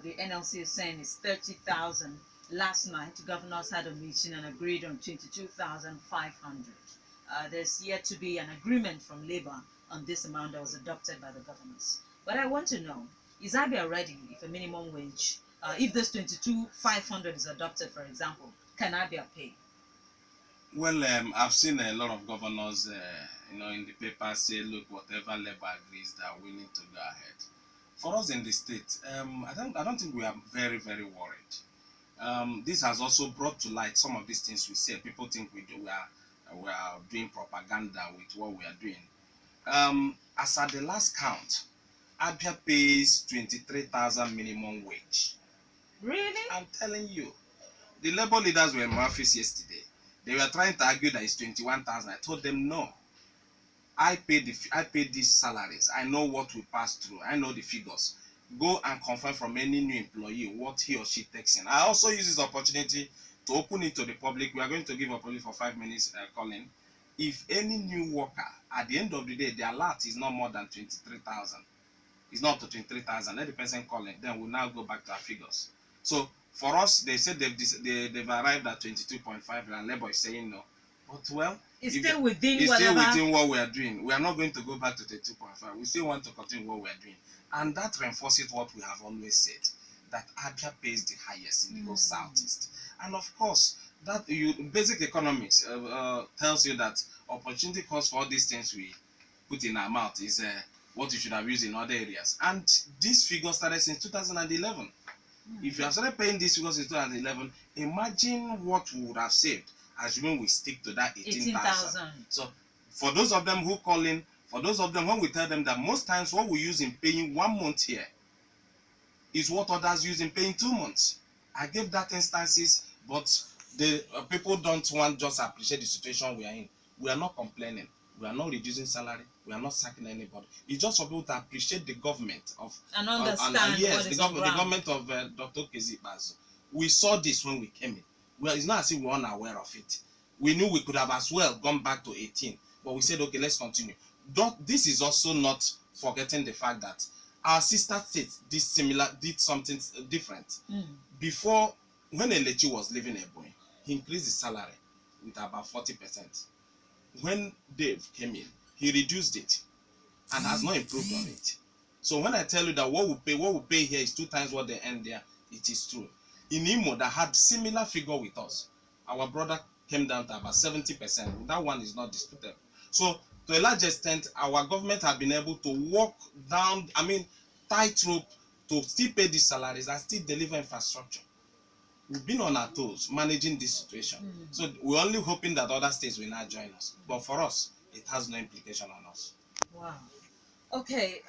the NLC is saying it's 30,000. Last night, governors had a meeting and agreed on 22,500. There's yet to be an agreement from Labour on this amount that was adopted by the governors. But I want to know, is Abia ready if a minimum wage, if this 22,500 is adopted, for example, can Abia pay? Well, I've seen a lot of governors, in the paper say, look, whatever Labour agrees, they are willing to go ahead. For us in the state, I don't think we are very, very worried. This has also brought to light some of these things we say. People think we are doing propaganda with what we are doing. As at the last count, Abia pays 23,000 minimum wage. Really? I'm telling you. The labor leaders were in my office yesterday. They were trying to argue that it's 21,000. I told them no. I paid these salaries. I know what we pass through. I know the figures. Go and confirm from any new employee what he or she takes in. I also use this opportunity to open it to the public. We are going to give opportunity for 5 minutes, Colin. If any new worker, at the end of the day, the alert is not more than 23,000. It's not to 23,000. Let the person call it. Then we'll now go back to our figures. So for us, they said they've arrived at 22.5, and Labour is saying no. But well, it's still within what we are doing. We are not going to go back to 22.5. We still want to continue what we are doing, and that reinforces what we have always said, that Abia pays the highest in the whole southeast. And of course, that basic economics tells you that opportunity cost for all these things we put in our mouth is what you should have used in other areas. And this figure started since 2011. If you have started paying these figures in 2011, imagine what we would have saved, assuming we stick to that 18,000. So for those of them who call in, for those of them, when we tell them that most times what we use in paying 1 month here is what others use in paying 2 months. I gave that instances, but the people don't want just appreciate the situation we are in. We are not complaining. We are not reducing salary. We are not sacking anybody. It's just for people to appreciate the government of and understand yes, what the is government of Dr. Kezi Bazo. We saw this when we came in. Well, it's not as if we were unaware of it. We knew we could have as well gone back to 18, but we said, okay, let's continue. This is also not forgetting the fact that our sister states did something different. Before, when Elechi was living in Ebonyi, he increased his salary with about 40%. When Dave came in, he reduced it and has not improved on it. So when I tell you that what we pay here is 2 times what they earn there, it is true. In Imo, that had similar figure with us, our brother came down to about 70%. That one is not disputable. So to a large extent, our government have been able to walk down, tightrope to still pay these salaries and still deliver infrastructure. We've been on our toes managing this situation. So we're only hoping that other states will not join us. But for us, it has no implication on us. Wow. Okay.